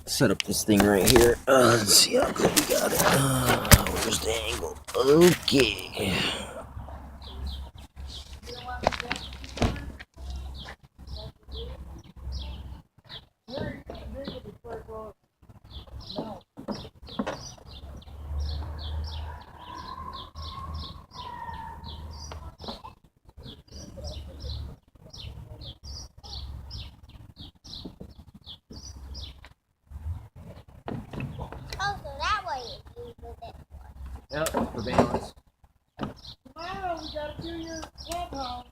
set up this thing right here. Let's see how good we got it. Where's the angle? Okay. Yep, for balance. Wow, we gotta do your clubhouse.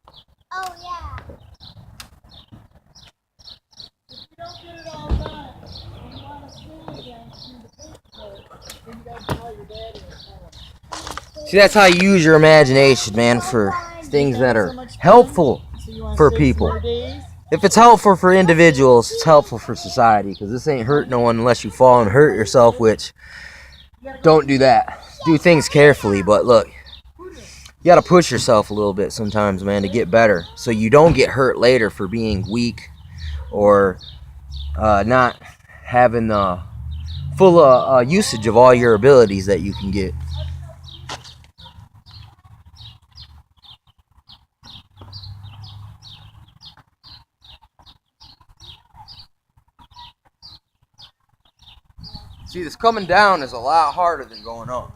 Oh, yeah. If you don't get it all done, and you want to swing again through the paperwork, then you gotta call your daddy or See, that's how you use your imagination, man, for things that are helpful for people. If it's helpful for individuals, it's helpful for society, because this ain't hurt no one unless you fall and hurt yourself, which, don't do that. Do things carefully, but look, you gotta push yourself a little bit sometimes, man, to get better, so you don't get hurt later for being weak or not having the full usage of all your abilities that you can get. See, this coming down is a lot harder than going up.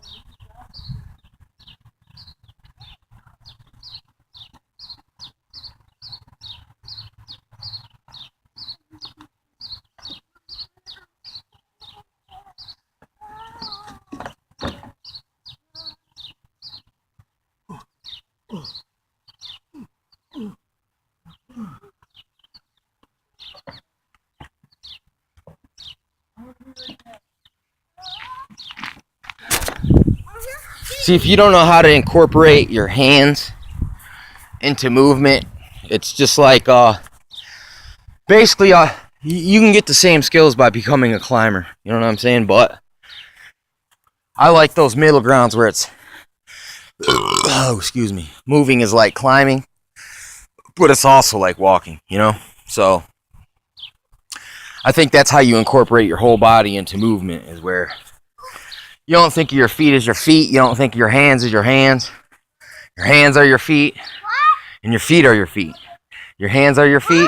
See, if you don't know how to incorporate your hands into movement, it's just like basically you can get the same skills by becoming a climber, you know what I'm saying? But I like those middle grounds where it's excuse me, moving is like climbing, but it's also like walking, you know? So I think that's how you incorporate your whole body into movement, is where you don't think of your feet as your feet. You don't think of your hands as your hands. Your hands are your feet, and your feet are your feet. Your hands are your feet,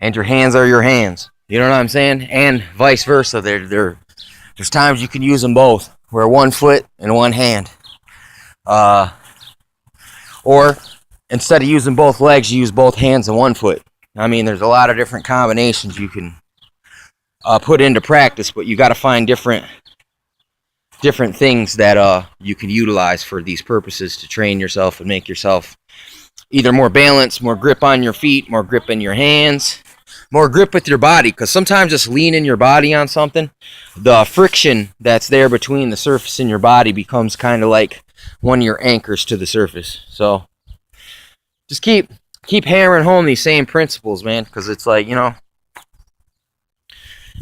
and your hands are your hands. You know what I'm saying? And vice versa. There's times you can use them both, where one foot and one hand. Or instead of using both legs, you use both hands and one foot. I mean, there's a lot of different combinations you can put into practice, but you got to find different things that you can utilize for these purposes to train yourself and make yourself either more balanced, more grip on your feet, more grip in your hands, more grip with your body. Because sometimes just leaning your body on something, the friction that's there between the surface and your body becomes kind of like one of your anchors to the surface. So just keep hammering home these same principles, man, because it's like, you know,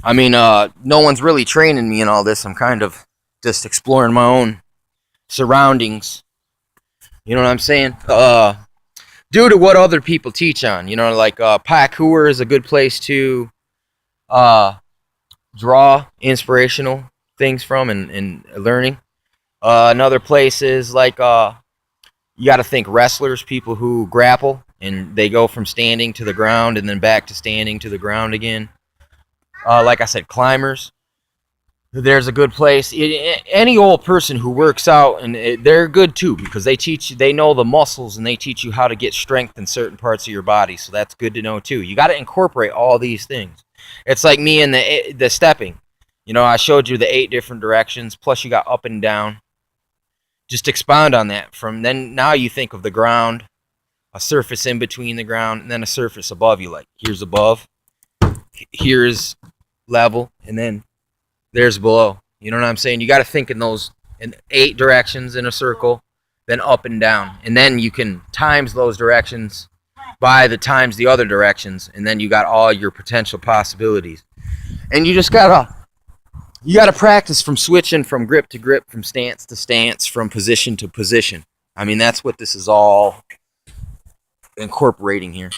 I mean, no one's really training me in all this. I'm kind of just exploring my own surroundings. You know what I'm saying? Due to what other people teach on. You know, like Parkour is a good place to draw inspirational things from and learning. Another place is like you got to think wrestlers, people who grapple, and they go from standing to the ground and then back to standing to the ground again. Like I said, climbers. There's a good place. Any old person who works out, and they're good too, because they know the muscles, and they teach you how to get strength in certain parts of your body. So that's good to know too. You got to incorporate all these things. It's like me and the stepping. You know, I showed you the 8 different directions. Plus, you got up and down. Just expound on that. From then, now you think of the ground, a surface in between the ground, and then a surface above you. Like here's above, here's level, and then there's below. You know what I'm saying? You got to think in those in 8 directions in a circle, then up and down. And then you can times those directions by the times the other directions, and then you got all your potential possibilities. And you just gotta practice from switching from grip to grip, from stance to stance, from position to position. I mean, that's what this is all incorporating here.